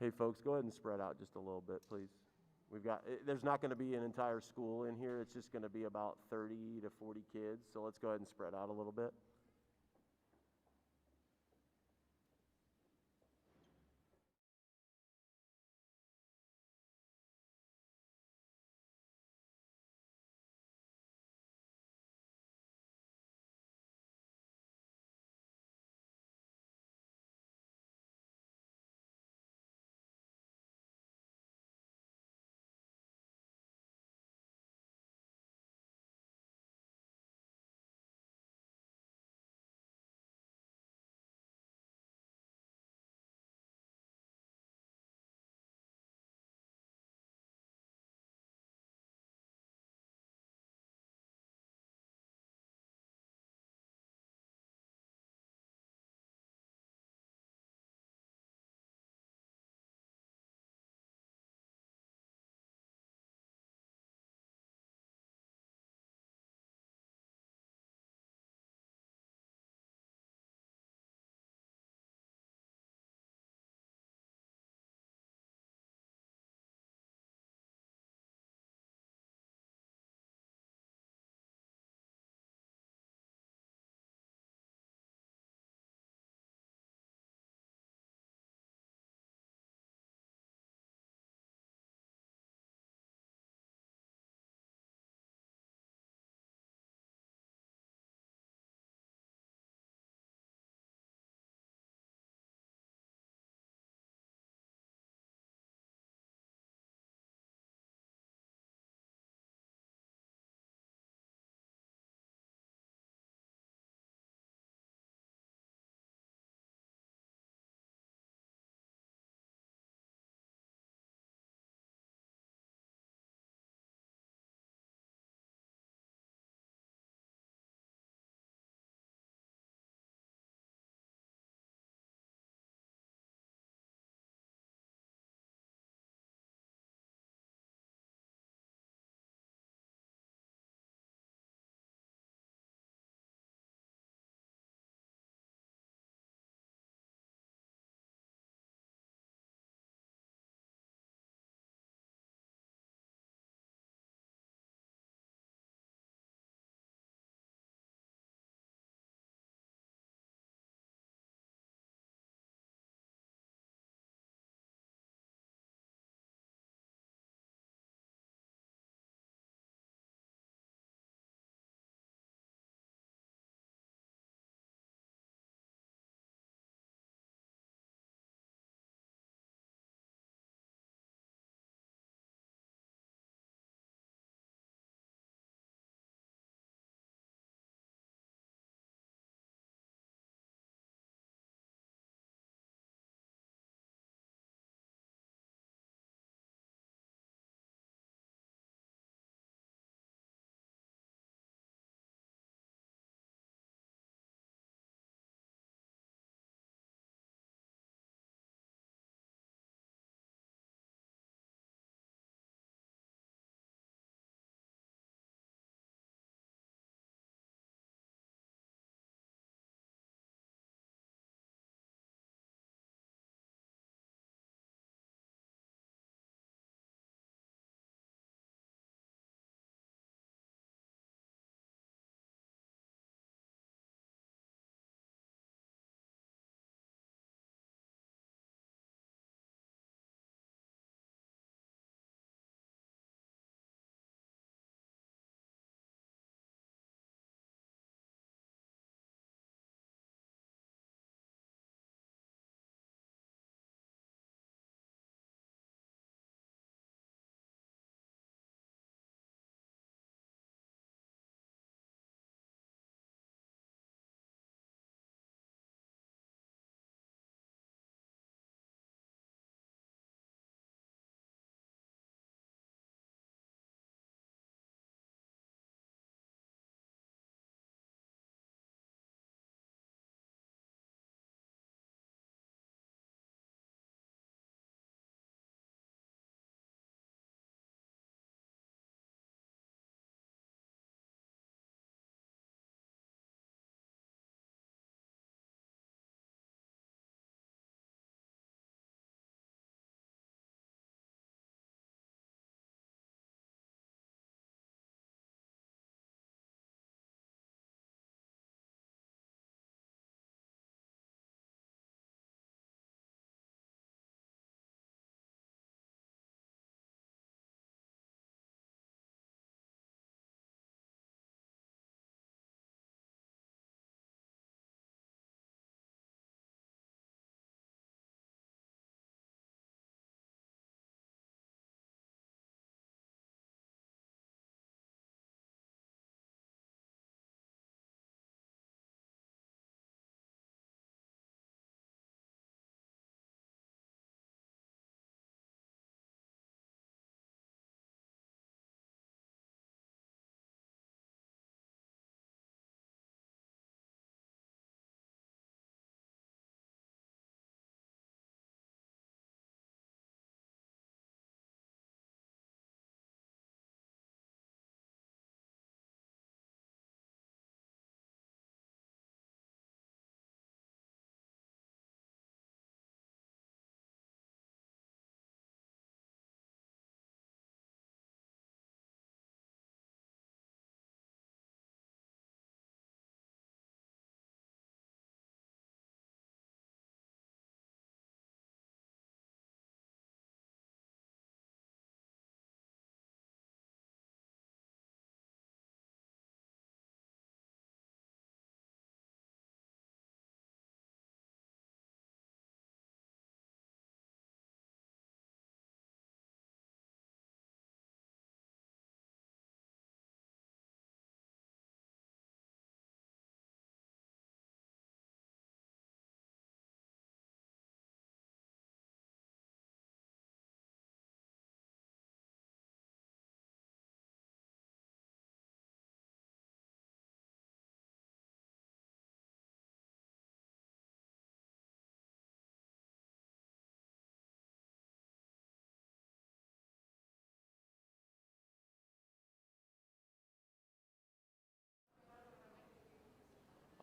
Hey, folks, go ahead and spread out just a little bit, please. There's not going to be an entire school in here. It's just going to be about 30 to 40 kids. So let's go ahead and spread out a little bit.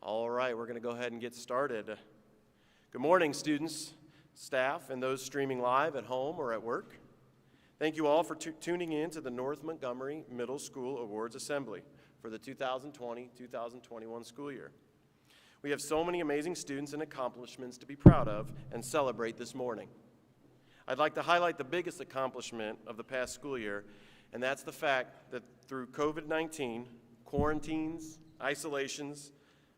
All right, we're going to go ahead and get started. Good morning, students, staff, and those streaming live at home or at work. Thank you all for tuning in to the North Montgomery Middle School Awards Assembly for the 2020-2021 school year. We have so many amazing students and accomplishments to be proud of and celebrate this morning. I'd like to highlight the biggest accomplishment of the past school year, and that's the fact that through COVID-19, quarantines, isolations,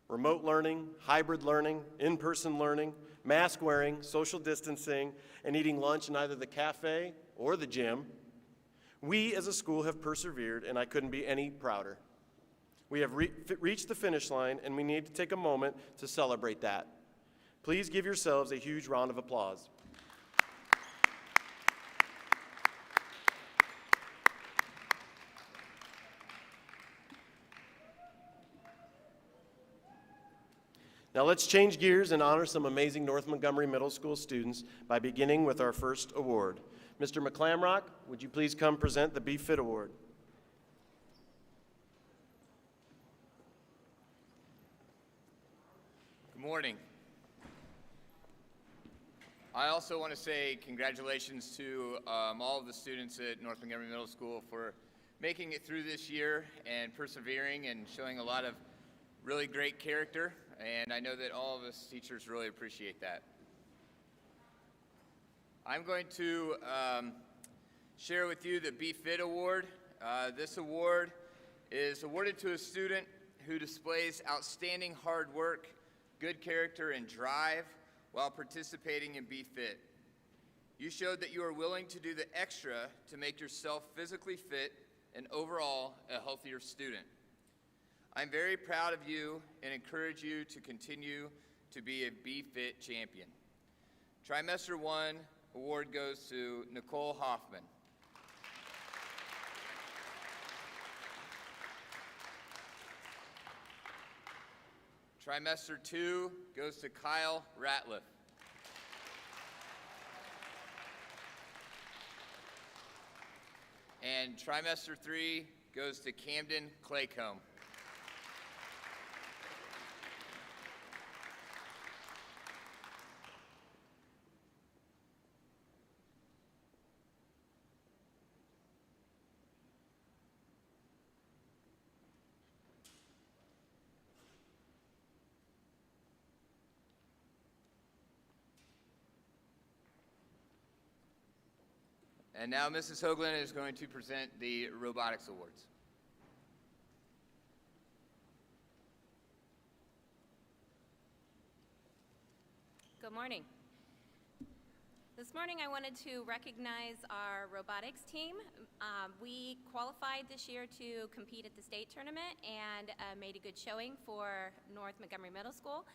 remote learning, hybrid learning, in-person learning, mask wearing, social distancing, and eating lunch in either the cafe or the gym, we as a school have persevered, and I couldn't be any prouder. We have reached the finish line, and we need to take a moment to celebrate that. Please give yourselves a huge round of applause. Now let's change gears and honor some amazing North Montgomery Middle School students by beginning with our first award. Mr. McClamrock, would you please come present the Be Fit Award? Good morning. I also want to say congratulations to all of the students at North Montgomery Middle School for making it through this year and persevering and showing a lot of really great character. And I know that all of us teachers really appreciate that. I'm going to share with you the Be Fit Award. This award is awarded to a student who displays outstanding hard work, good character, and drive while participating in Be Fit. You showed that you are willing to do the extra to make yourself physically fit and overall a healthier student. I'm very proud of you and encourage you to continue to be a Be Fit champion. Trimester 1 award goes to Nicole Hoffman. Trimester 2 goes to Kyle Ratliff. And trimester 3 goes to Camden Claycomb. And now Mrs. Hoagland is going to present the Robotics Awards. Good morning. This morning I wanted to recognize our robotics team. We qualified this year to compete at the state tournament and made a good showing for North Montgomery Middle School.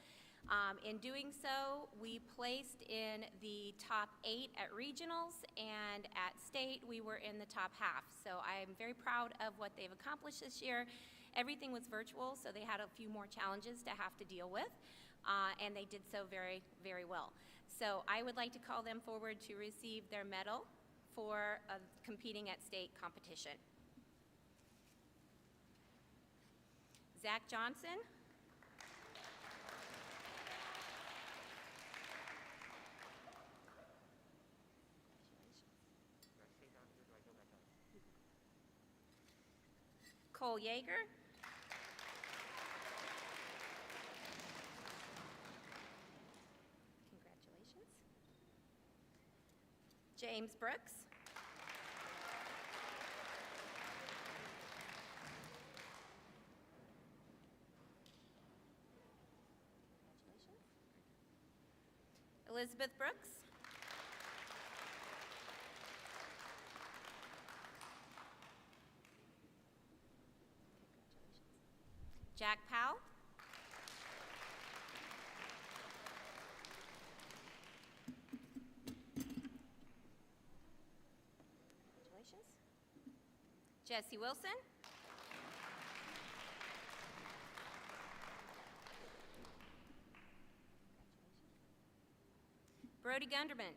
In doing so, we placed in the top 8 at regionals, and at state we were in the top half. So I'm very proud of what they've accomplished this year. Everything was virtual, so they had a few more challenges to have to deal with, and they did so very, very well. So I would like to call them forward to receive their medal for competing at state competition. Zach Johnson. Cole Yeager. Congratulations. James Brooks. Congratulations. Elizabeth Brooks. Jack Powell. Congratulations. Jesse Wilson. Brody Gunderman.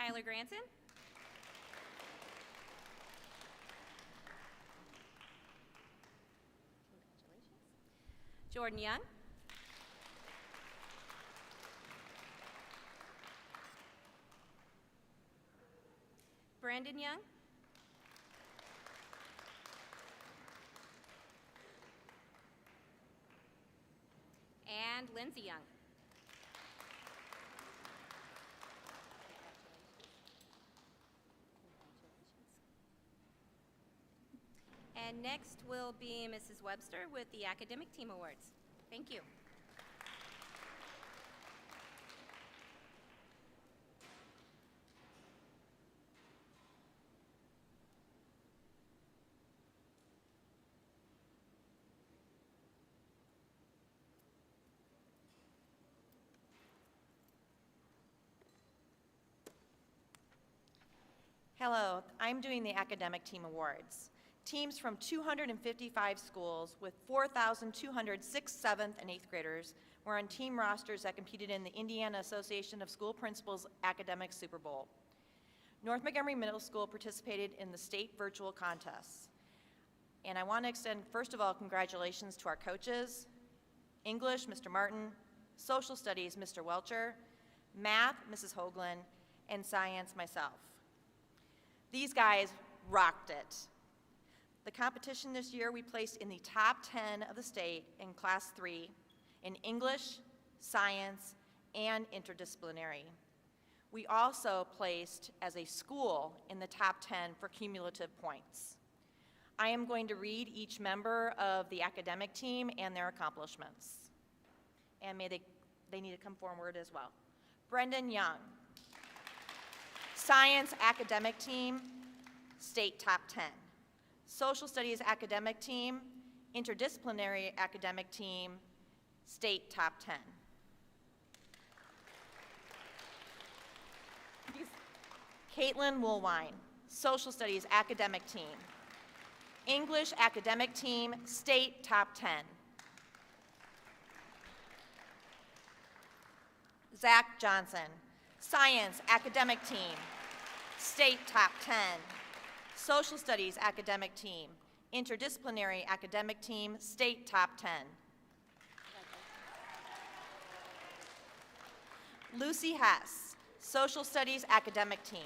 Tyler Granson. Jordan Young. Brandon Young. And Lindsay Young. And next will be Mrs. Webster with the Academic Team Awards. Thank you. Hello, I'm doing the Academic Team Awards. Teams from 255 schools with 4,206 7th and 8th graders were on team rosters that competed in the Indiana Association of School Principals Academic Super Bowl. North Montgomery Middle School participated in the state virtual contests. And I want to extend, first of all, congratulations to our coaches, English, Mr. Martin, Social Studies, Mr. Welcher, Math, Mrs. Hoagland, and Science, myself. These guys rocked it. The competition this year, we placed in the top 10 of the state in Class 3 in English, Science, and Interdisciplinary. We also placed as a school in the top 10 for cumulative points. I am going to read each member of the academic team and their accomplishments. And they need to come forward as well. Brendan Young. Science academic team, state top 10. Social studies academic team, interdisciplinary academic team, state top 10. Caitlin Woolwine, social studies academic team. English academic team, state top 10. Zach Johnson, science academic team, state top 10. Social studies academic team, interdisciplinary academic team, state top 10. Lucy Hess, social studies academic team.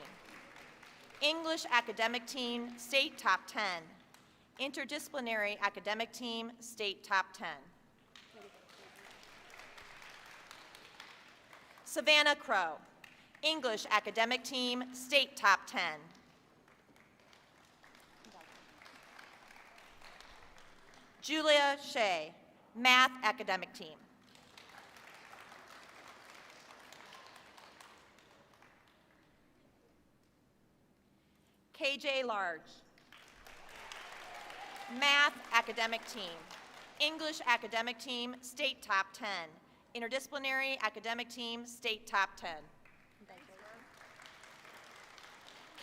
English academic team, state top 10. Interdisciplinary academic team, state top 10. Savannah Crow, English academic team, state top 10. Julia Shea, math academic team. KJ Large, math academic team. English academic team, state top 10. Interdisciplinary academic team, state top 10.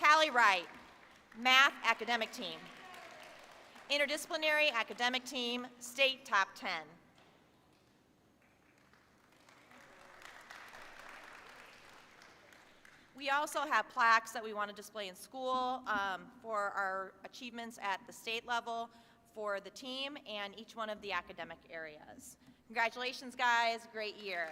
Callie Wright, math academic team. Interdisciplinary academic team, state top 10. We also have plaques that we want to display in school for our achievements at the state level for the team and each one of the academic areas. Congratulations, guys. Great year.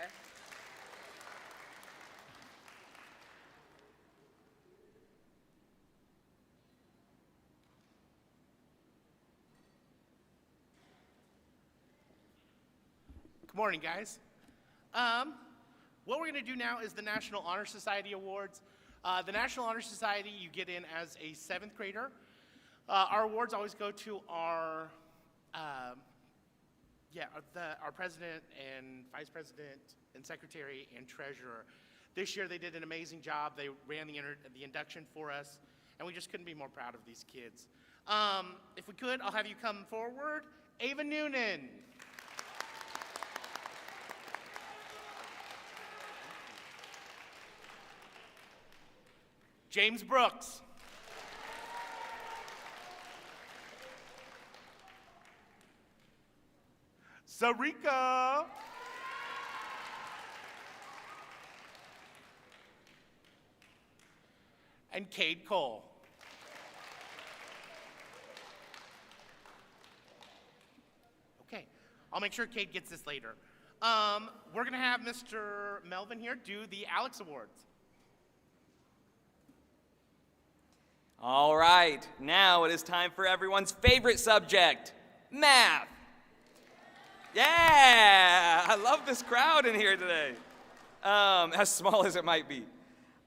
Good morning, guys. What we're going to do now is the National Honor Society Awards. The National Honor Society you get in as a 7th grader. Our awards always go to our president and vice president and secretary and treasurer. This year they did an amazing job. They ran the induction for us, and we just couldn't be more proud of these kids. If we could, I'll have you come forward. Ava Noonan. James Brooks. Sarika. and Cade Cole. Okay, I'll make sure Cade gets this later. We're gonna have Mr. Melvin here do the Alex Awards. All right, now it is time for everyone's favorite subject, math. Yeah, I love this crowd in here today, as small as it might be.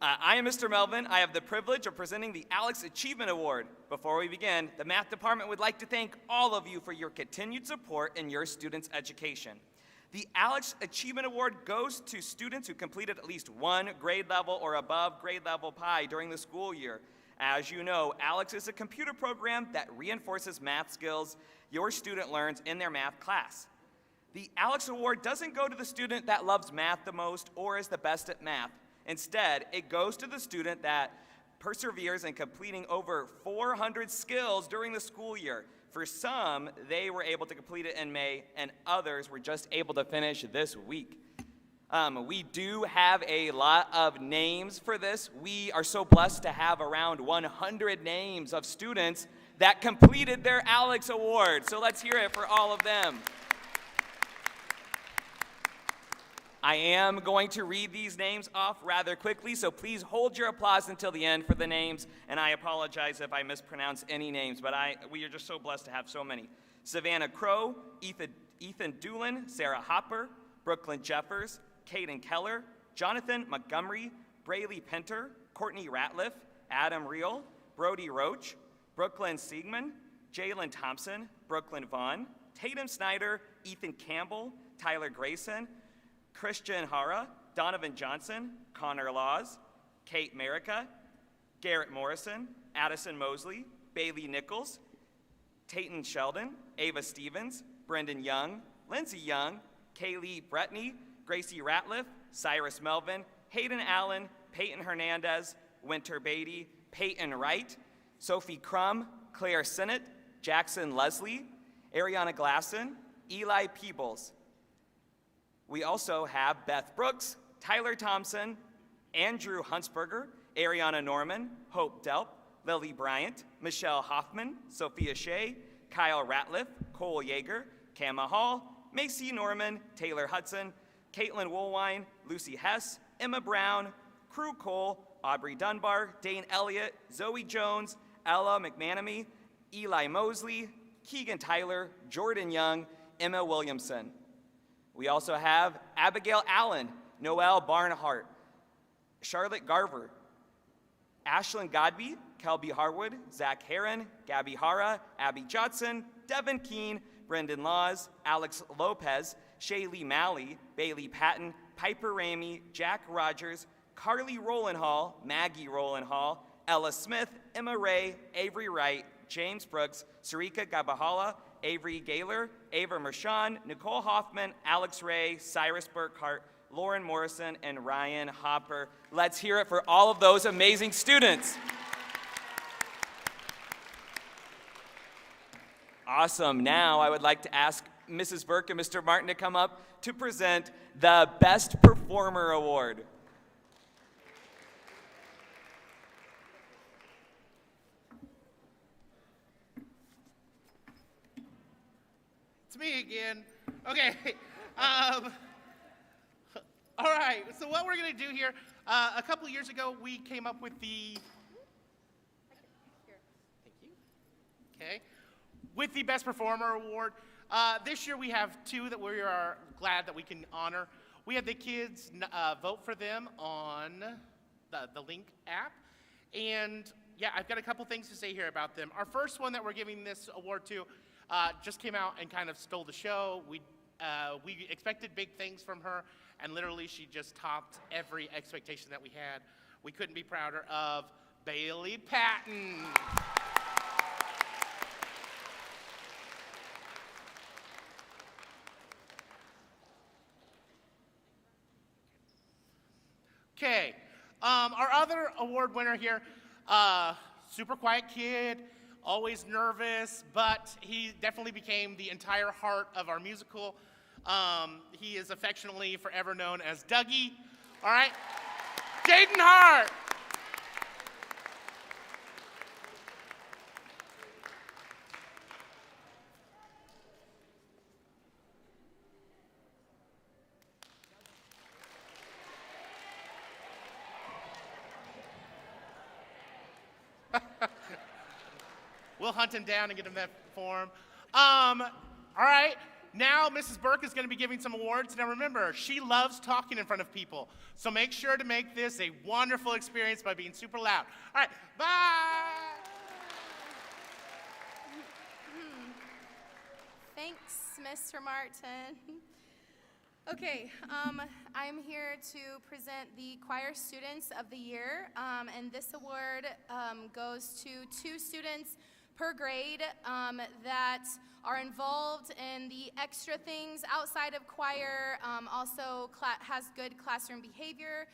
I am Mr. Melvin. I have the privilege of presenting the Alex Achievement Award. Before we begin, the math department would like to thank all of you for your continued support in your students' education. The Alex Achievement Award goes to students who completed at least one grade level or above grade level PI during the school year. As you know, Alex is a computer program that reinforces math skills your student learns in their math class. The Alex Award doesn't go to the student that loves math the most or is the best at math. Instead, it goes to the student that perseveres in completing over 400 skills during the school year. For some, they were able to complete it in May, and others were just able to finish this week. We do have a lot of names for this. We are so blessed to have around 100 names of students that completed their Alex Award. So let's hear it for all of them. I am going to read these names off rather quickly, so please hold your applause until the end for the names, and I apologize if I mispronounce any names, but we are just so blessed to have so many. Savannah Crow, Ethan Doolin, Sarah Hopper, Brooklyn Jeffers, Caden Keller, Jonathan Montgomery, Braylee Pinter, Courtney Ratliff, Adam Reel, Brody Roach, Brooklyn Siegman, Jalen Thompson, Brooklyn Vaughn, Tatum Snyder, Ethan Campbell, Tyler Grayson, Christian Hara, Donovan Johnson, Connor Laws, Kate Merica, Garrett Morrison, Addison Mosley, Bailey Nichols, Tayton Sheldon, Ava Stevens, Brendan Young, Lindsey Young, Kaylee Bretney, Gracie Ratliff, Cyrus Melvin, Hayden Allen, Peyton Hernandez, Winter Beatty, Peyton Wright, Sophie Crum, Claire Sinnott, Jackson Leslie, Ariana Glasson, Eli Peebles. We also have Beth Brooks, Tyler Thompson, Andrew Huntsberger, Ariana Norman, Hope Delp, Lily Bryant, Michelle Hoffman, Sophia Shea, Kyle Ratliff, Cole Yeager, Kama Hall, Macy Norman, Taylor Hudson, Caitlin Woolwine, Lucy Hess, Emma Brown, Crew Cole, Aubrey Dunbar, Dane Elliott, Zoe Jones, Ella McManamy, Eli Mosley, Keegan Tyler, Jordan Young, Emma Williamson. We also have Abigail Allen, Noelle Barnhart, Charlotte Garver, Ashlyn Godby, Kelby Harwood, Zach Heron, Gabby Hara, Abby Johnson, Devin Keene, Brendan Laws, Alex Lopez, Shaylee Malley, Bailey Patton, Piper Ramey, Jack Rogers, Carly Rowland-Hall, Maggie Rowland-Hall, Ella Smith, Emma Ray, Avery Wright, James Brooks, Sarika Gabahala, Avery Gaylor, Ava Mershon, Nicole Hoffman, Alex Ray, Cyrus Burkhart, Lauren Morrison, and Ryan Hopper. Let's hear it for all of those amazing students. Awesome. Now I would like to ask Mrs. Burke and Mr. Martin to come up to present the Best Performer Award. It's me again. Okay. All right. So what we're going to do here, a couple years ago, we came up with the... Thank you. Okay. With the Best Performer Award. This year we have two that we are glad that we can honor. We have the kids vote for them on the Link app. And yeah, I've got a couple things to say here about them. Our first one that we're giving this award to just came out and kind of stole the show. We expected big things from her, and literally she just topped every expectation that we had. We couldn't be prouder of Bailey Patton. Okay, our other award winner here, super quiet kid, always nervous, but he definitely became the entire heart of our musical. He is affectionately forever known as Dougie. All right, Jaden Hart. We'll hunt him down and get him that form. All right. Now, Mrs. Burke is going to be giving some awards. Now, remember, she loves talking in front of people. So make sure to make this a wonderful experience by being super loud. All right, bye. Thanks, Mr. Martin. Okay, I'm here to present the Choir Students of the Year, and this award goes to 2 students per grade that are involved in the extra things outside of choir, also has good classroom behavior,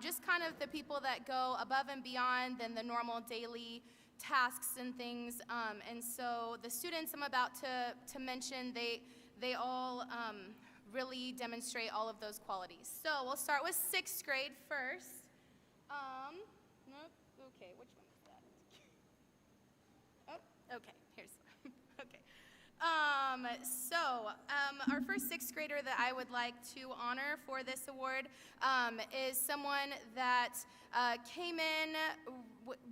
just kind of the people that go above and beyond than the normal daily tasks and things. And so the students I'm about to mention, they all really demonstrate all of those qualities. So we'll start with 6th grade first. Nope, okay, which one is that? Oh, okay, here's, okay. Our first 6th grader that I would like to honor for this award is someone that came in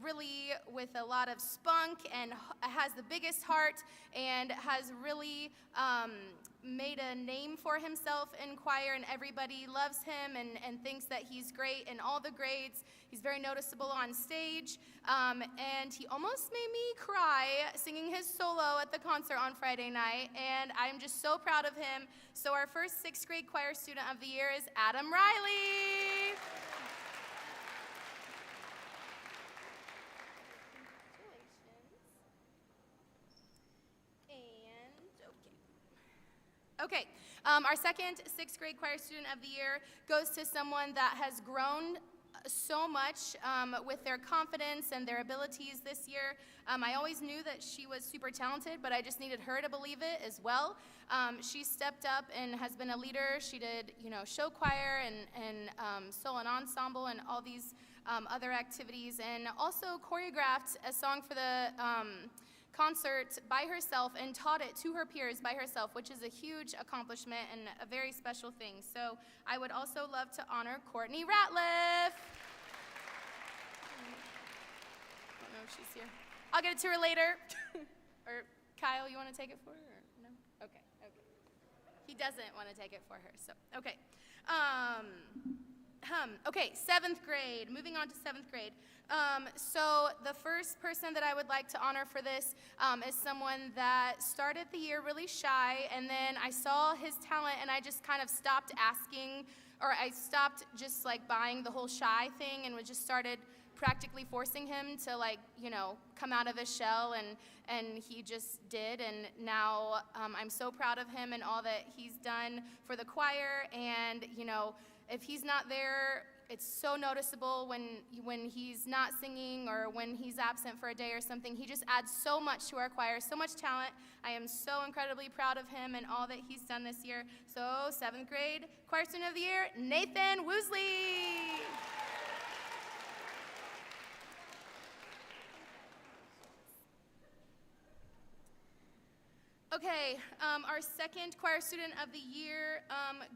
really with a lot of spunk and has the biggest heart and has really made a name for himself in choir, and everybody loves him and thinks that he's great in all the grades. He's very noticeable on stage, and he almost made me cry singing his solo at the concert on Friday night, and I'm just so proud of him. So our first 6th grade choir student of the year is Adam Riley. Okay, our second 6th grade choir student of the year goes to someone that has grown so much with their confidence and their abilities this year. I always knew that she was super talented, but I just needed her to believe it as well. She stepped up and has been a leader. She did, show choir and solo and ensemble and all these other activities, and also choreographed a song for the concert by herself and taught it to her peers by herself, which is a huge accomplishment and a very special thing. So I would also love to honor Courtney Ratliff. I don't know if she's here. I'll get it to her later. Or Kyle, you want to take it for her? Or no? Okay. He doesn't want to take it for her, so okay. Okay, 7th grade, moving on to 7th grade. So the first person that I would like to honor for this is someone that started the year really shy, and then I saw his talent and I just kind of stopped asking, or I stopped just like buying the whole shy thing and just started practically forcing him to come out of his shell, and he just did, and now I'm so proud of him and all that he's done for the choir, and if he's not there, it's so noticeable when he's not singing or when he's absent for a day or something. He just adds so much to our choir, so much talent. I am so incredibly proud of him and all that he's done this year. So 7th grade choir student of the year, Nathan Woosley. Okay, our second choir student of the year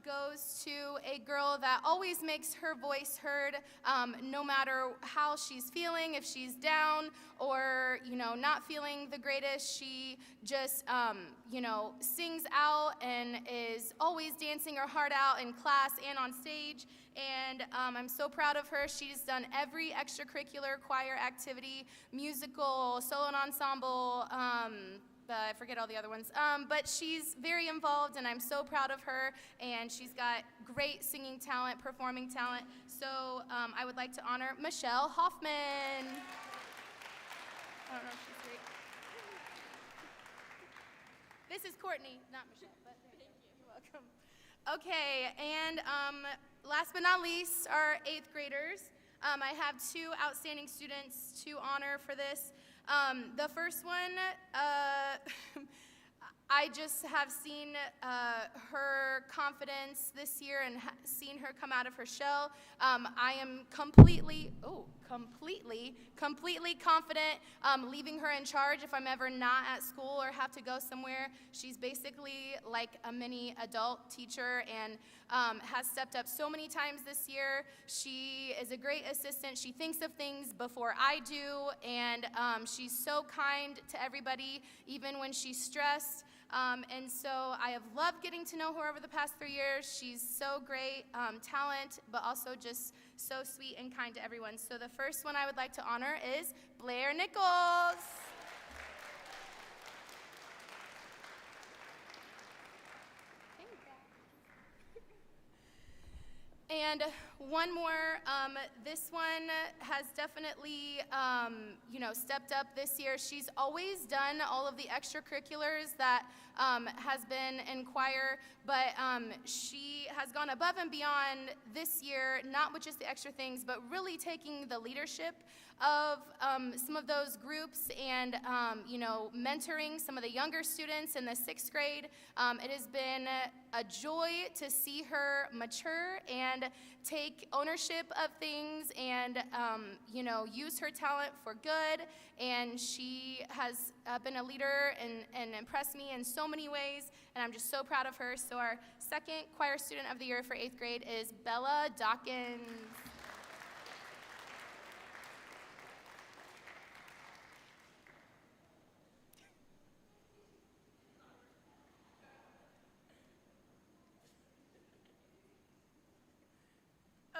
goes to a girl that always makes her voice heard, no matter how she's feeling. If she's down or, not feeling the greatest, she just, sings out and is always dancing her heart out in class and on stage. And I'm so proud of her. She's done every extracurricular choir activity, musical, solo and ensemble, I forget all the other ones, but she's very involved, and I'm so proud of her, and she's got great singing talent, performing talent, so I would like to honor Michelle Hoffman. I don't know if she's great. This is Courtney, not Michelle, but thank you. You're welcome. Okay, and last but not least, our 8th graders. I have 2 outstanding students to honor for this. The first one, I just have seen her confidence this year and seen her come out of her shell. I am completely, completely confident leaving her in charge if I'm ever not at school or have to go somewhere. She's basically like a mini adult teacher and has stepped up so many times this year. She is a great assistant. She thinks of things before I do, and she's so kind to everybody, even when she's stressed. And so I have loved getting to know her over the past 3 years. She's so great, talent, but also just so sweet and kind to everyone. So the first one I would like to honor is Blair Nichols. And one more, this one has definitely, stepped up this year. She's always done all of the extracurriculars that has been in choir, but she has gone above and beyond this year, not with just the extra things, but really taking the leadership of some of those groups and, mentoring some of the younger students in the 6th grade. It has been a joy to see her mature and take ownership of things and, use her talent for good. And she has been a leader and impressed me in so many ways, and I'm just so proud of her. So our second choir student of the year for 8th grade is Bella Dawkins.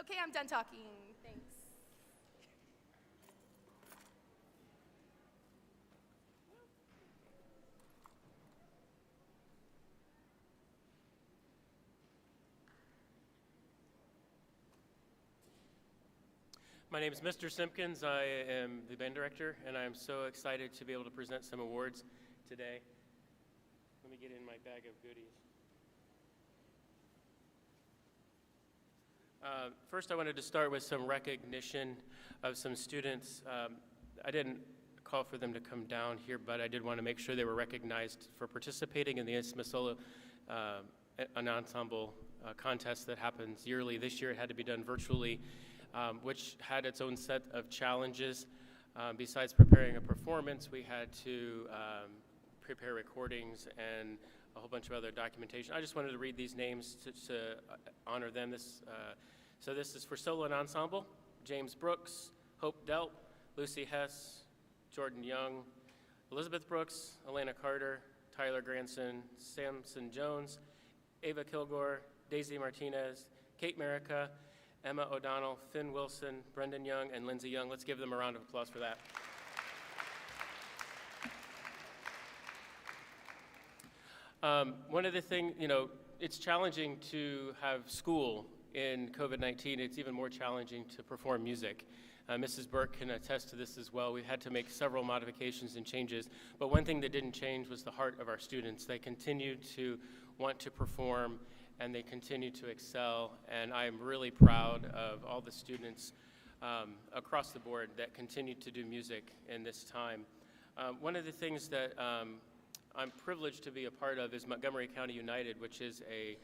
Okay, I'm done talking. Thanks. My name is Mr. Simpkins. I am the band director, and I'm so excited to be able to present some awards today. Let me get in my bag of goodies. First, I wanted to start with some recognition of some students. I didn't call for them to come down here, but I did want to make sure they were recognized for participating in the Instrument Solo an ensemble contest that happens yearly. This year it had to be done virtually, which had its own set of challenges. Besides preparing a performance, we had to prepare recordings and a whole bunch of other documentation. I just wanted to read these names to honor them. So this is for solo and ensemble: James Brooks, Hope Delp, Lucy Hess, Jordan Young, Elizabeth Brooks, Elena Carter, Tyler Granson, Samson Jones, Ava Kilgore, Daisy Martinez, Kate Merica, Emma O'Donnell, Finn Wilson, Brendan Young, and Lindsay Young. Let's give them a round of applause for that. One of the things, it's challenging to have school in COVID-19. It's even more challenging to perform music. Mrs. Burke can attest to this as well. We've had to make several modifications and changes, but one thing that didn't change was the heart of our students. They continue to want to perform, and they continue to excel, and I'm really proud of all the students across the board that continue to do music in this time. One of the things that I'm privileged to be a part of is Montgomery County United, which is a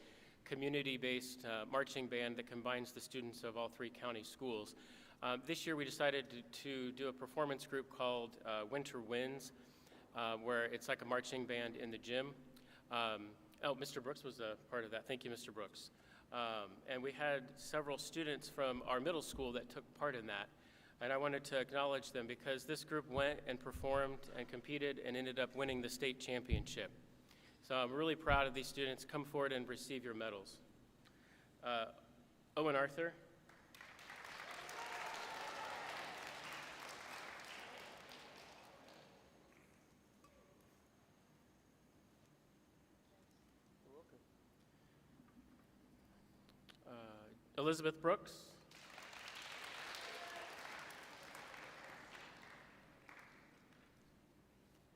community-based marching band that combines the students of all 3 county schools. This year we decided to do a performance group called Winter Winds, where it's like a marching band in the gym. Mr. Brooks was a part of that. Thank you, Mr. Brooks. And we had several students from our middle school that took part in that. And I wanted to acknowledge them because this group went and performed and competed and ended up winning the state championship. So I'm really proud of these students. Come forward and receive your medals. Owen Arthur. Elizabeth Brooks.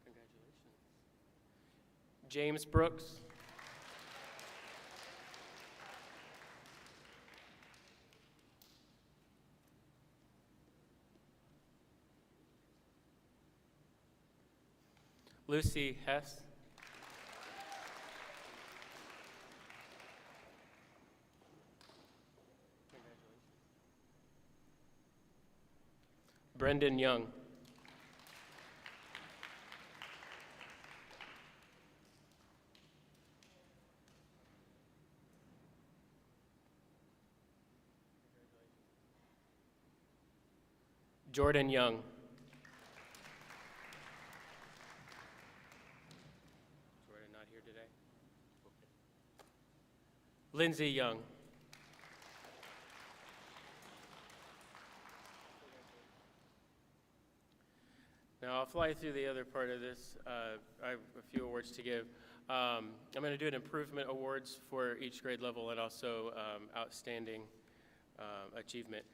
Congratulations. James Brooks. Lucy Hess. Brendan Young. Jordan Young. Jordan not here today? Okay. Lindsay Young. Now I'll fly through the other part of this. I have a few awards to give. I'm going to do an improvement awards for each grade level and also outstanding achievement.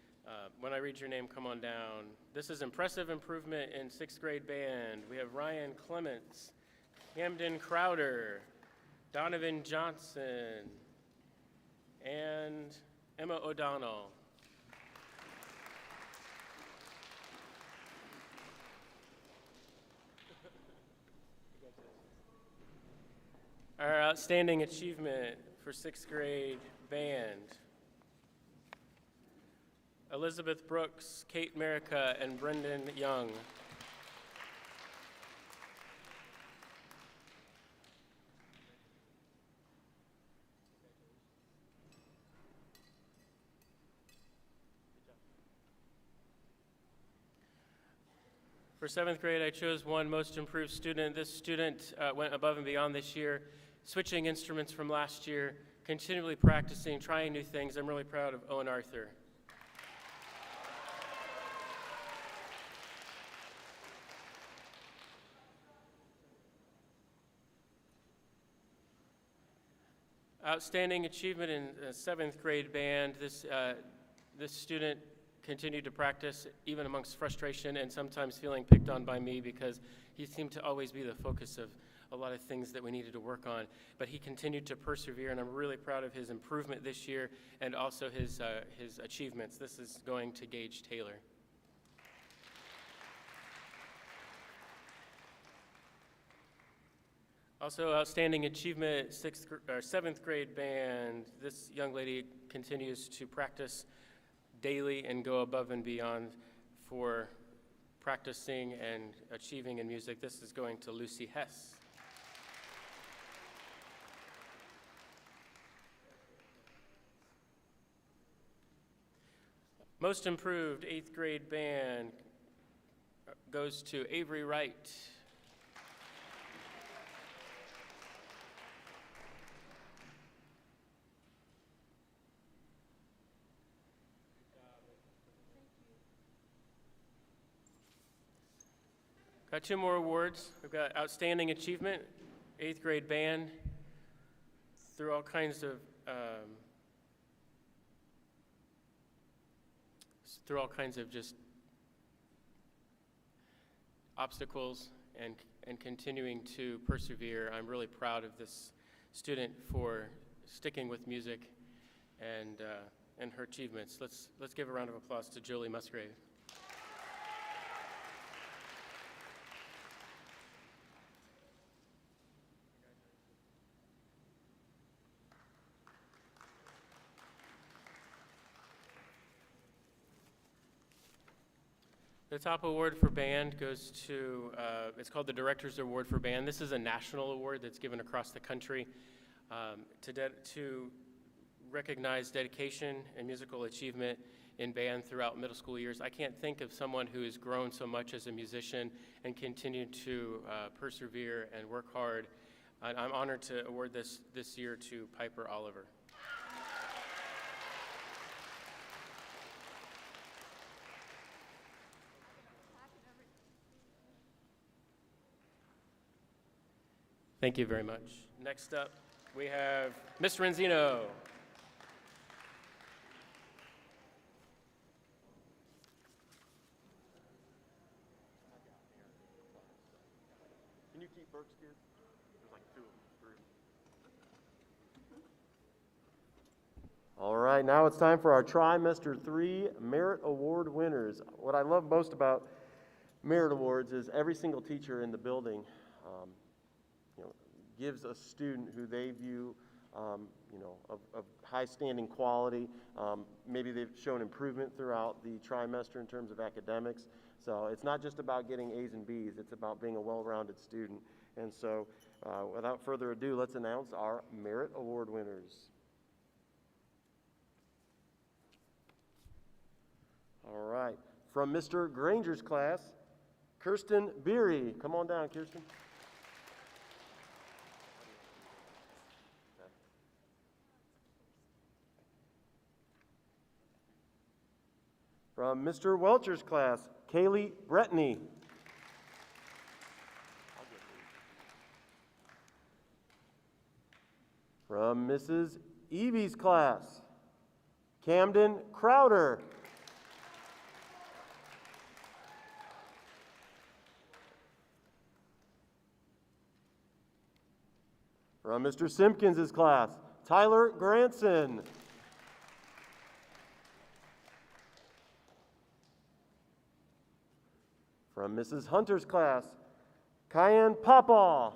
When I read your name, come on down. This is impressive improvement in 6th grade band. We have Ryan Clements, Camden Crowder, Donovan Johnson, and Emma O'Donnell. Our outstanding achievement for 6th grade band. Elizabeth Brooks, Kate Merica, and Brendan Young. For 7th grade, I chose one most improved student. This student went above and beyond this year, switching instruments from last year, continually practicing, trying new things. I'm really proud of Owen Arthur. Outstanding achievement in 7th grade band. This student continued to practice even amongst frustration and sometimes feeling picked on by me because he seemed to always be the focus of a lot of things that we needed to work on. But he continued to persevere, and I'm really proud of his improvement this year and also his achievements. This is going to Gage Taylor. Also, outstanding achievement, 7th grade band. This young lady continues to practice daily and go above and beyond for practicing and achieving in music. This is going to Lucy Hess. Most improved 8th grade band goes to Avery Wright. Got two more awards. We've got Outstanding Achievement, 8th grade band, through all kinds of just obstacles and continuing to persevere. I'm really proud of this student for sticking with music and her achievements. Let's give a round of applause to Julie Musgrave. The top award for band goes to, it's called the Director's Award for Band. This is a national award that's given across the country to recognize dedication and musical achievement in band throughout middle school years. I can't think of someone who has grown so much as a musician and continued to persevere and work hard. I'm honored to award this year to Piper Oliver. Thank you very much. Next up, we have Ms. Renzino. Can you keep Burke's here? There's like 2 of them, 3. All right, now it's time for our Trimester 3 Merit Award winners. What I love most about Merit Awards is every single teacher in the building gives a student who they view of high standing quality. Maybe they've shown improvement throughout the trimester in terms of academics. So it's not just about getting A's and B's, it's about being a well-rounded student. And so without further ado, let's announce our Merit Award winners. All right, from Mr. Granger's class, Kirsten Beery. Come on down, Kirsten. From Mr. Welcher's class, Kaylee Brettany. From Mrs. Evie's class, Camden Crowder. From Mr. Simpkins' class, Tyler Granson. From Mrs. Hunter's class, Kyan Papa.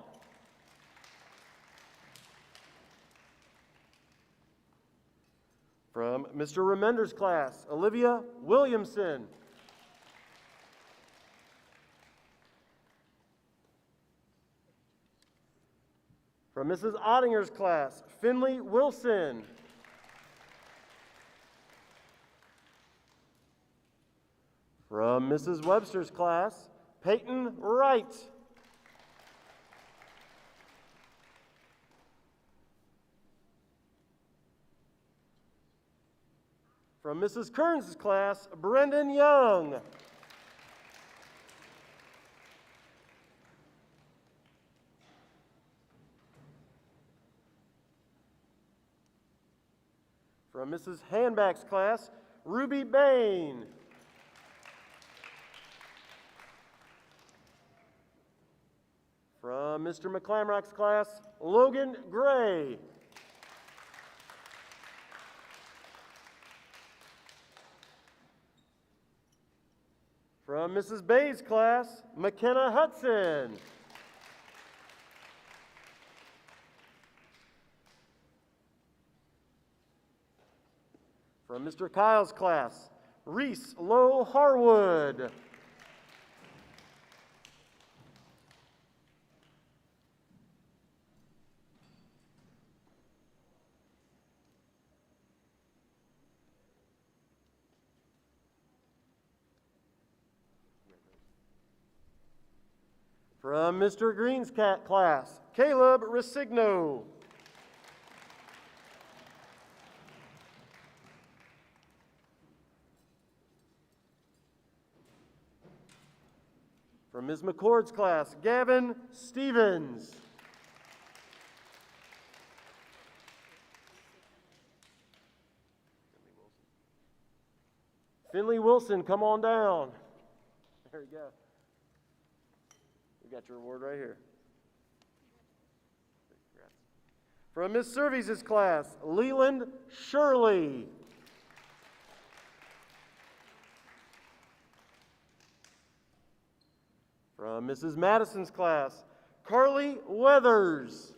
From Mr. Remender's class, Olivia Williamson. From Mrs. Ottinger's class, Finley Wilson. From Mrs. Webster's class, Peyton Wright. From Mrs. Kearns' class, Brendan Young. From Mrs. Handback's class, Ruby Bain. From Mr. McClamrock's class, Logan Gray. From Mrs. Bay's class, McKenna Hudson. From Mr. Kyle's class, Reese Lowe Harwood. From Mr. Green's class, Caleb Resigno. From Ms. McCord's class, Gavin Stevens. Finley Wilson, come on down. There you go. You got your award right here. Congrats. From Ms. Servies' class, Leland Shirley. From Mrs. Madison's class, Carly Weathers.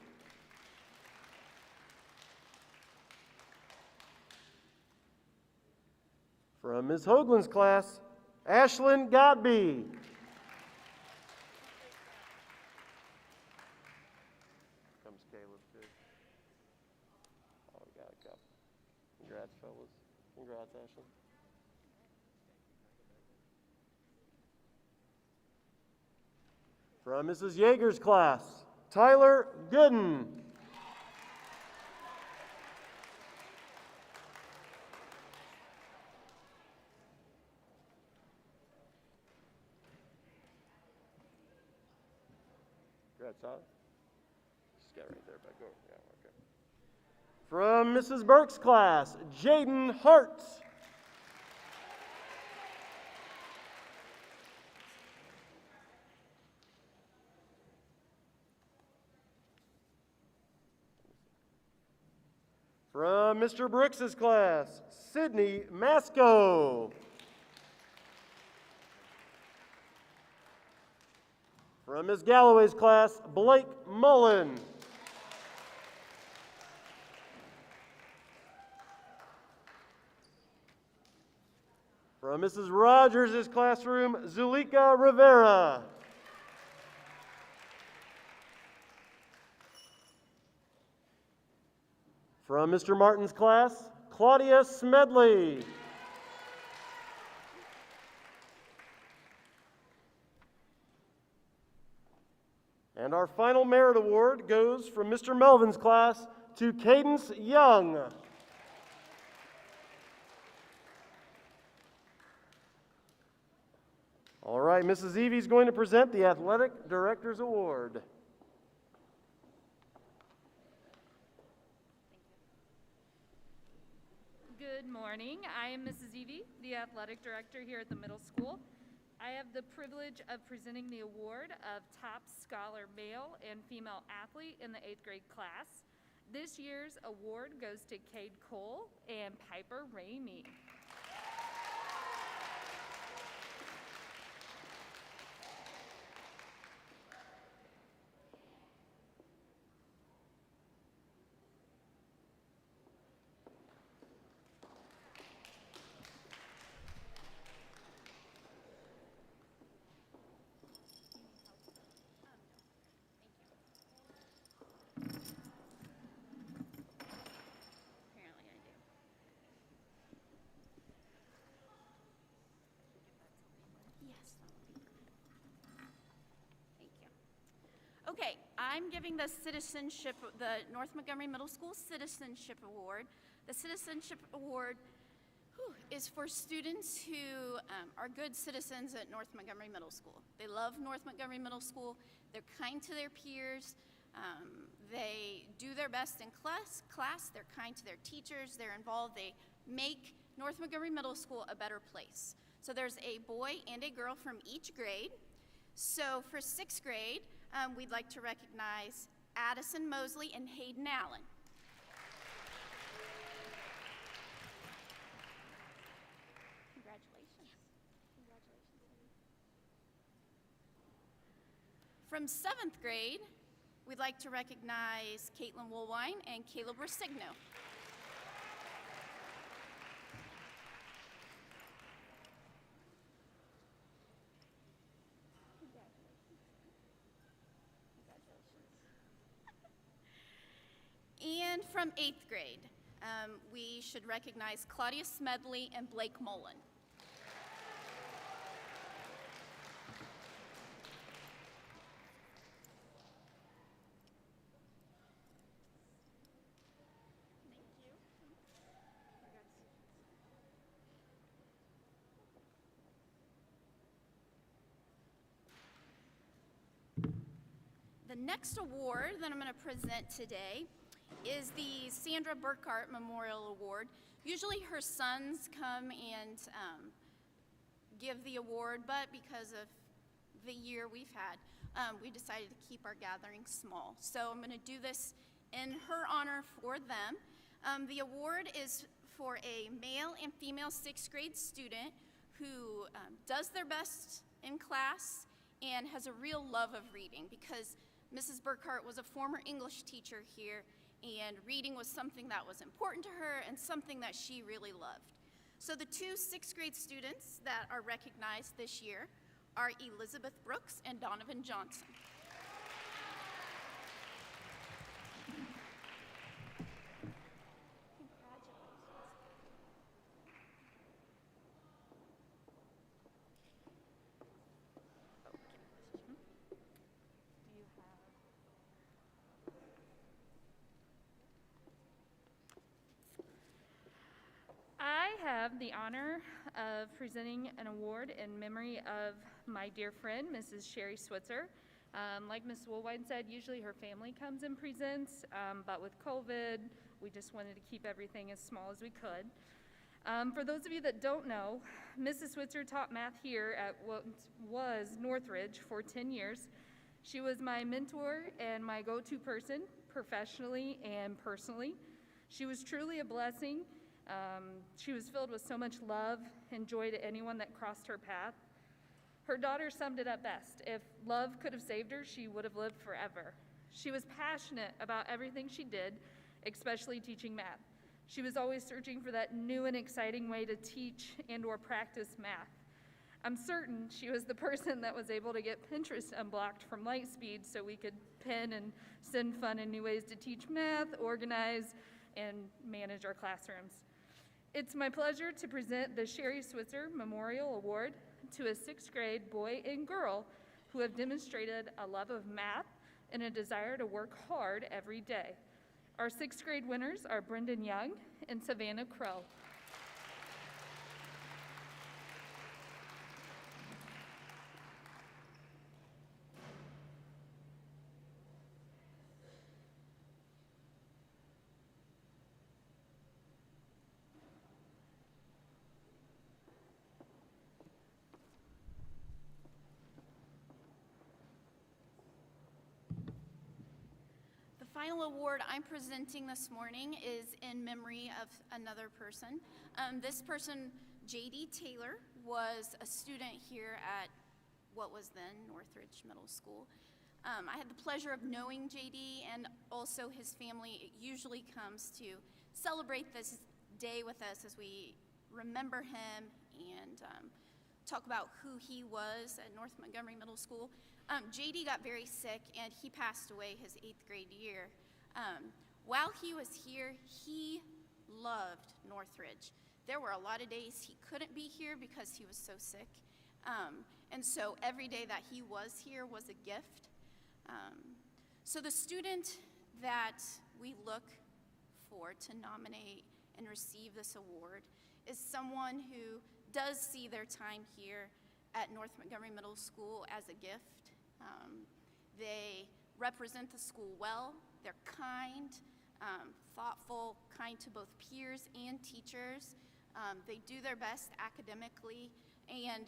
From Ms. Hoagland's class, Ashlyn Godby. Comes Caleb too. Oh, we got a couple. Congrats, fellas. Congrats, Ashlyn. From Mrs. Yeager's class, Tyler Gooden. Congrats, Tyler. Just got right there, but go. Yeah, okay. From Mrs. Burke's class, Jaden Hart. From Mr. Brooks's class, Sydney Masco. From Ms. Galloway's class, Blake Mullen. From Mrs. Rogers' classroom, Zulika Rivera. From Mr. Martin's class, Claudia Smedley. And our final merit award goes from Mr. Melvin's class to Cadence Young. All right, Mrs. Evie is going to present the Athletic Director's Award. Good morning. I am Mrs. Evie, the Athletic Director here at the middle school. I have the privilege of presenting the award of Top Scholar Male and Female Athlete in the 8th grade class. This year's award goes to Cade Cole and Piper Ramey. Okay, I'm giving the North Montgomery Middle School Citizenship Award. The Citizenship Award is for students who are good citizens at North Montgomery Middle School. They love North Montgomery Middle School. They're kind to their peers. They do their best in class. They're kind to their teachers. They're involved. They make North Montgomery Middle School a better place. So there's a boy and a girl from each grade. So for 6th grade, we'd like to recognize Addison Mosley and Hayden Allen. Congratulations. From 7th grade, we'd like to recognize Caitlin Woolwine and Caleb Resigno. And from 8th grade, we should recognize Claudia Smedley and Blake Mullen. The next award that I'm going to present today is the Sandra Burkhart Memorial Award. Usually her sons come and give the award, but because of the year we've had, we decided to keep our gathering small. So I'm going to do this in her honor for them. The award is for a male and female 6th grade student who does their best in class and has a real love of reading, because Mrs. Burkhart was a former English teacher here, and reading was something that was important to her and something that she really loved. So the 2 6th grade students that are recognized this year are Elizabeth Brooks and Donovan Johnson. I have the honor of presenting an award in memory of my dear friend, Mrs. Sherry Switzer. Like Ms. Woolwine said, usually her family comes and presents, but with COVID, we just wanted to keep everything as small as we could. For those of you that don't know, Mrs. Switzer taught math here at what was Northridge for 10 years. She was my mentor and my go-to person, professionally and personally. She was truly a blessing. She was filled with so much love and joy to anyone that crossed her path. Her daughter summed it up best. If love could have saved her, she would have lived forever. She was passionate about everything she did, especially teaching math. She was always searching for that new and exciting way to teach and/or practice math. I'm certain she was the person that was able to get Pinterest unblocked from Lightspeed so we could pin and send fun and new ways to teach math, organize, and manage our classrooms. It's my pleasure to present the Sherry Switzer Memorial Award to a 6th grade boy and girl who have demonstrated a love of math and a desire to work hard every day. Our 6th grade winners are Brendan Young and Savannah Crow. The final award I'm presenting this morning is in memory of another person. This person, J.D. Taylor, was a student here at what was then Northridge Middle School. I had the pleasure of knowing J.D. and also his family usually comes to celebrate this day with us as we remember him and talk about who he was at North Montgomery Middle School. J.D. got very sick and he passed away his 8th grade year. While he was here, he loved Northridge. There were a lot of days he couldn't be here because he was so sick. And so every day that he was here was a gift. So the student that we look for to nominate and receive this award is someone who does see their time here at North Montgomery Middle School as a gift. They represent the school well. They're kind, thoughtful, kind to both peers and teachers. They do their best academically and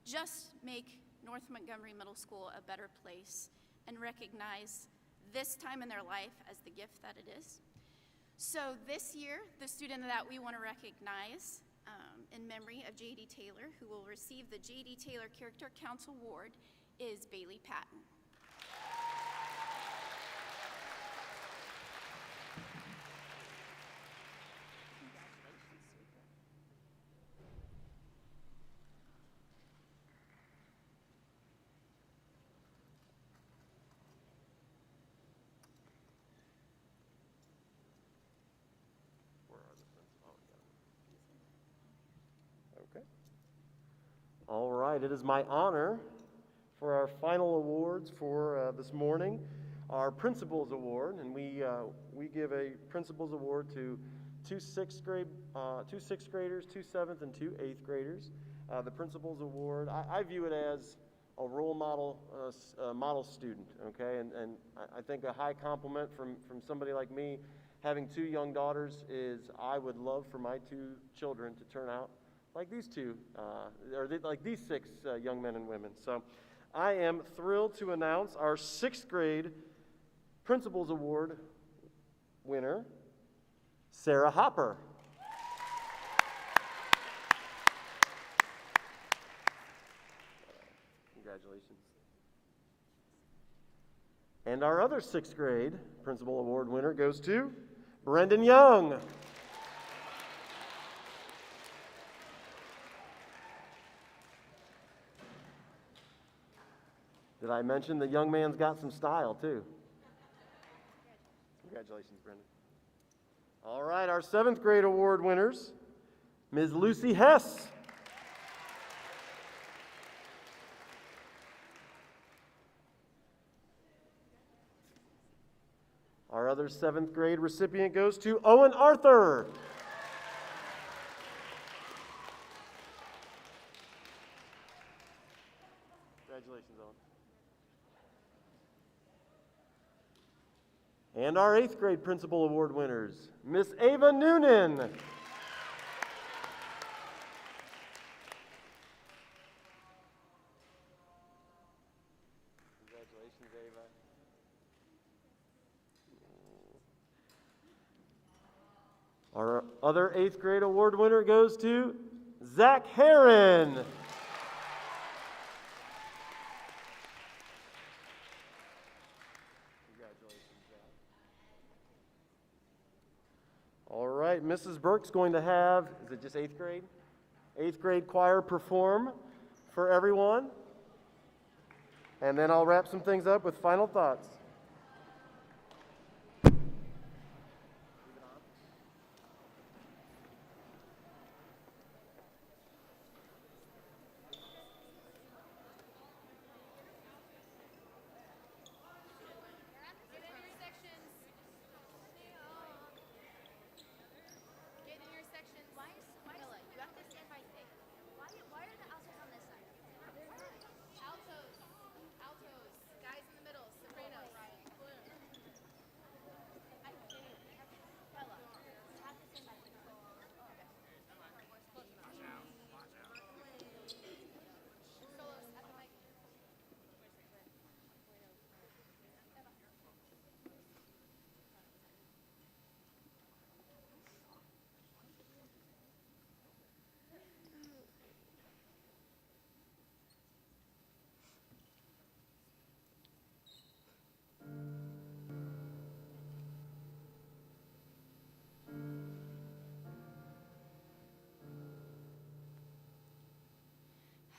just make North Montgomery Middle School a better place and recognize this time in their life as the gift that it is. So this year, the student that we want to recognize in memory of J.D. Taylor, who will receive the J.D. Taylor Character Council Award, is Bailey Patton. Okay. All right, it is my honor for our final awards for this morning, our Principals Award, and we give a Principals Award to two sixth graders, 2 7th, and 2 8th graders. The Principals Award, I view it as a role model, model student, okay, and I think a high compliment from somebody like me, having 2 young daughters, is I would love for my 2 children to turn out like these 2, like these 6 young men and women. So I am thrilled to announce our 6th grade Principals Award winner, Sarah Hopper. Congratulations. And our other 6th grade Principal Award winner goes to Brendan Young. Did I mention the young man's got some style, too? Congratulations, Brendan. All right, our 7th grade award winners, Ms. Lucy Hess. Our other 7th grade recipient goes to Owen Arthur. Congratulations, Owen. And our 8th grade Principal Award winners, Miss Ava Noonan. Congratulations, Ava. Our other 8th grade award winner goes to Zach Heron. right, Mrs. Burke's going to have, is it just 8th grade? 8th grade choir perform for everyone. And then I'll wrap some things up with final thoughts.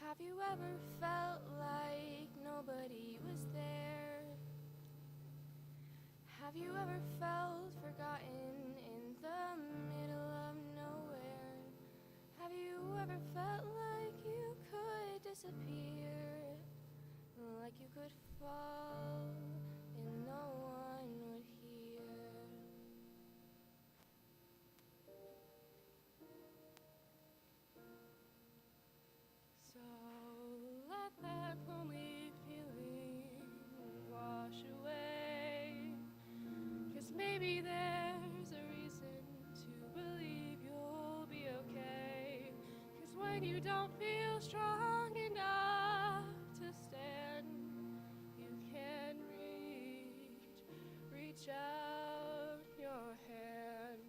Have you ever felt like nobody was there? Have you ever felt forgotten in the middle of nowhere? Have you ever felt like you could disappear? Like you could fall and no one would hear? So let that lonely feeling wash away, 'cause maybe there's a reason to believe you'll be okay. 'Cause when you don't feel strong enough to stand, you can reach out your hand.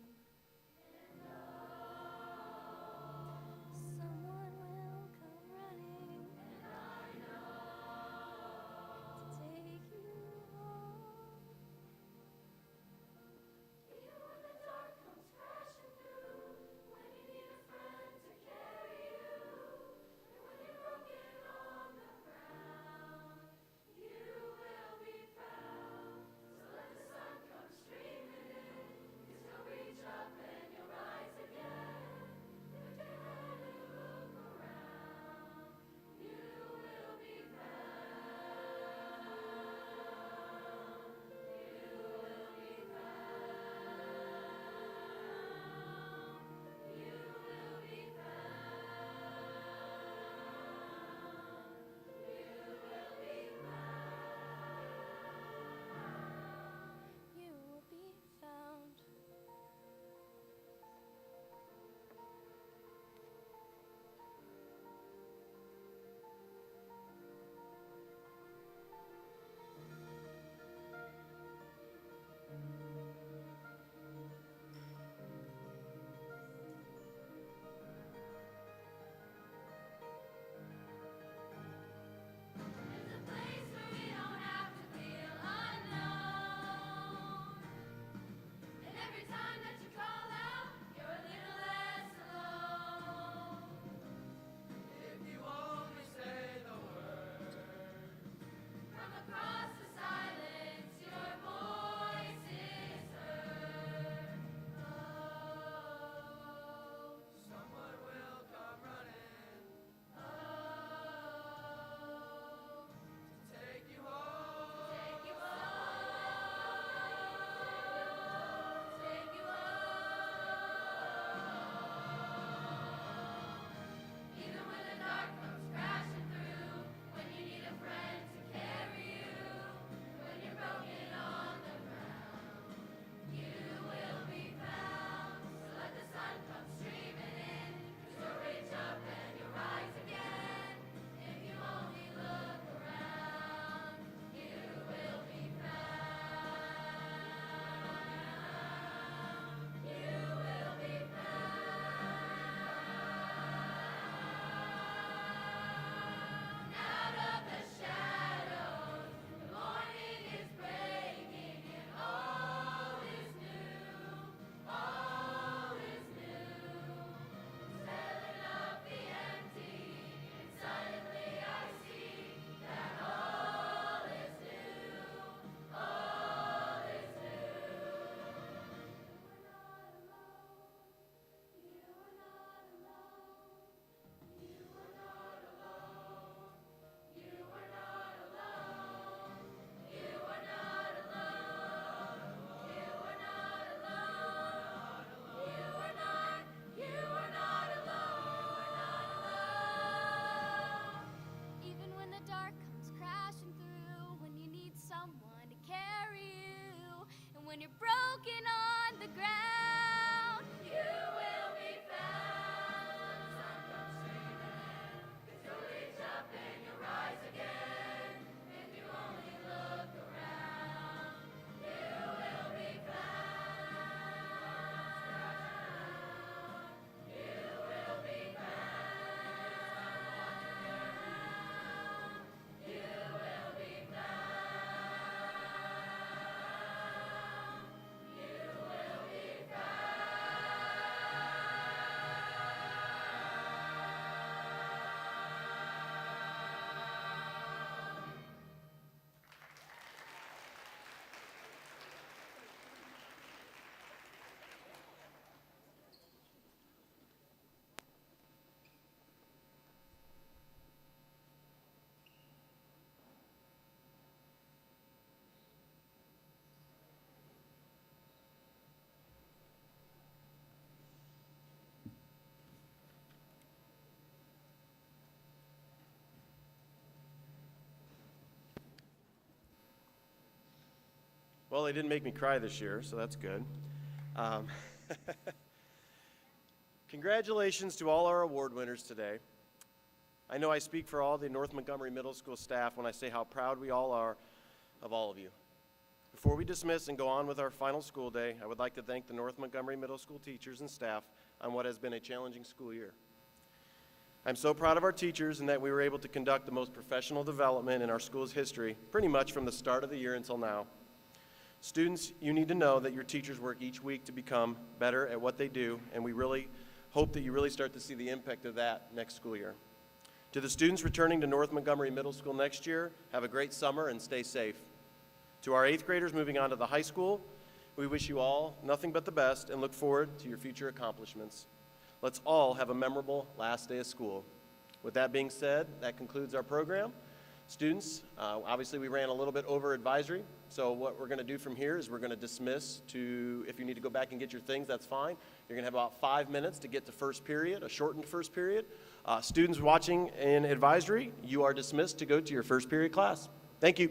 Someone will come running, and I know, to take you home. Even when the dark comes crashing through, when you need a friend to carry you, and when you're broken on the ground, you will be found. So let the sun come you're broken on the ground, you will be found. Sun comes streaming in, you'll reach up and you'll rise again. If you only look around, you will be found. You will be found. You will be found. You will be Well, they didn't make me cry this year, so that's good. Congratulations to all our award winners today. I know I speak for all the North Montgomery Middle School staff when I say how proud we all are of all of you. Before we dismiss and go on with our final school day, I would like to thank the North Montgomery Middle School teachers and staff on what has been a challenging school year. I'm so proud of our teachers and that we were able to conduct the most professional development in our school's history, pretty much from the start of the year until now. Students, you need to know that your teachers work each week to become better at what they do, and we really hope that you really start to see the impact of that next school year. To the students returning to North Montgomery Middle School next year, have a great summer and stay safe. To our 8th graders moving on to the high school, we wish you all nothing but the best and look forward to your future accomplishments. Let's all have a memorable last day of school. With that being said, that concludes our program. Students, obviously we ran a little bit over advisory, so what we're going to do from here is we're going to dismiss to, if you need to go back and get your things, that's fine. You're going to have about 5 minutes to get to first period, a shortened first period. Students watching in advisory, you are dismissed to go to your first period class. Thank you.